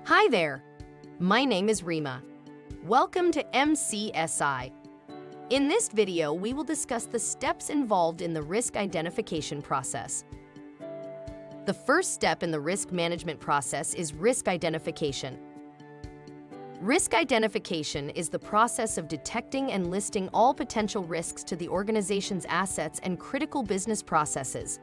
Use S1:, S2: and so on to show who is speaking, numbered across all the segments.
S1: Hi there, my name is Rima. Welcome to MCSI. In this video, we will discuss the steps involved in the risk identification process. The first step in the risk management process is risk identification. Risk identification is the process of detecting and listing all potential risks to the organization's assets and critical business processes.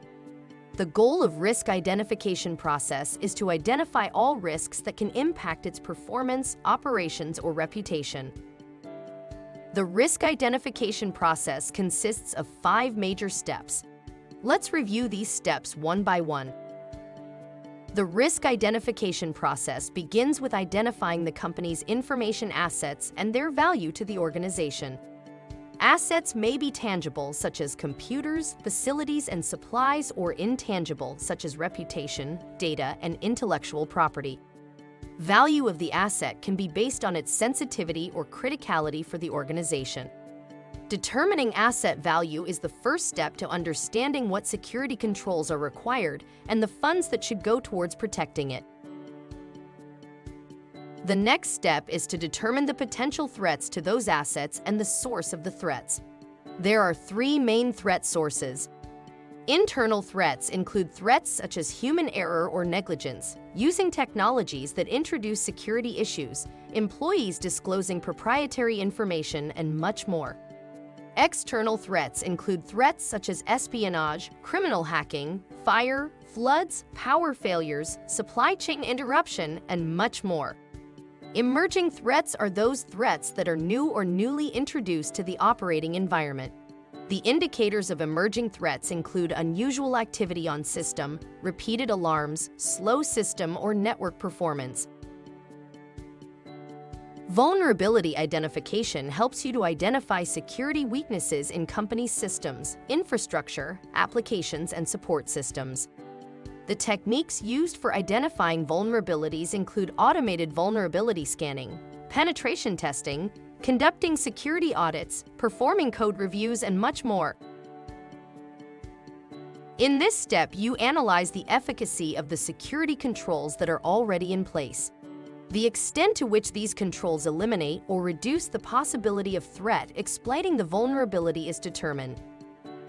S1: The goal of risk identification process is to identify all risks that can impact its performance, operations, or reputation. The risk identification process consists of 5 major steps. Let's review these steps one by one. The risk identification process begins with identifying the company's information assets and their value to the organization. Assets may be tangible, such as computers, facilities, and supplies, or intangible, such as reputation, data, and intellectual property. Value of the asset can be based on its sensitivity or criticality for the organization. Determining asset value is the first step to understanding what security controls are required and the funds that should go towards protecting it. The next step is to determine the potential threats to those assets and the source of the threats. There are 3 main threat sources. Internal threats include threats such as human error or negligence, using technologies that introduce security issues, employees disclosing proprietary information, and much more. External threats include threats such as espionage, criminal hacking, fire, floods, power failures, supply chain interruption, and much more. Emerging threats are those threats that are new or newly introduced to the operating environment. The indicators of emerging threats include unusual activity on system, repeated alarms, slow system or network performance. Vulnerability identification helps you to identify security weaknesses in company systems, infrastructure, applications, and support systems. The techniques used for identifying vulnerabilities include automated vulnerability scanning, penetration testing, conducting security audits, performing code reviews, and much more. In this step, you analyze the efficacy of the security controls that are already in place. The extent to which these controls eliminate or reduce the possibility of threat exploiting the vulnerability is determined.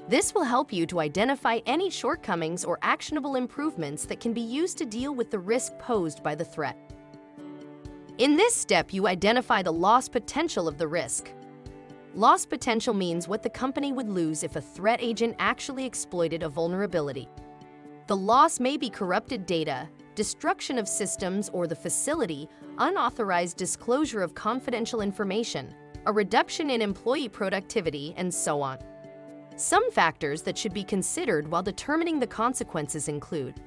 S1: This will help you to identify any shortcomings or actionable improvements that can be used to deal with the risk posed by the threat. In this step, you identify the loss potential of the risk. Loss potential means what the company would lose if a threat agent actually exploited a vulnerability. The loss may be corrupted data, destruction of systems or the facility, unauthorized disclosure of confidential information, a reduction in employee productivity, and so on. Some factors that should be considered while determining the consequences include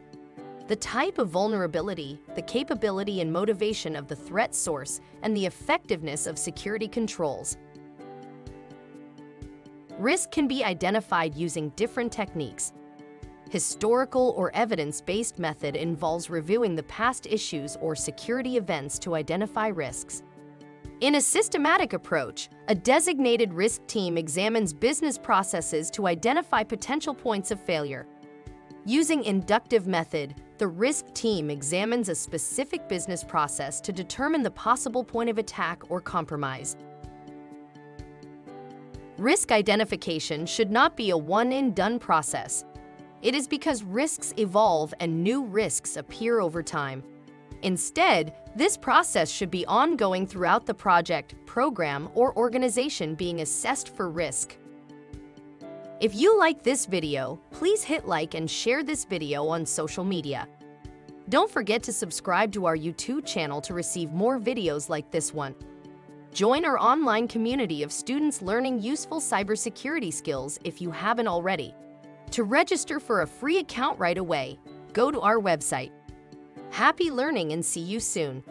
S1: the type of vulnerability, the capability and motivation of the threat source, and the effectiveness of security controls. Risk can be identified using different techniques. Historical or evidence-based method involves reviewing the past issues or security events to identify risks. In a systematic approach, a designated risk team examines business processes to identify potential points of failure. Using inductive method, the risk team examines a specific business process to determine the possible point of attack or compromise. Risk identification should not be a one-and-done process. It is because risks evolve and new risks appear over time. Instead, this process should be ongoing throughout the project, program, or organization being assessed for risk. If you like this video, please hit like and share this video on social media. Don't forget to subscribe to our YouTube channel to receive more videos like this one. Join our online community of students learning useful cybersecurity skills if you haven't already. To register for a free account right away, go to our website. Happy learning and see you soon!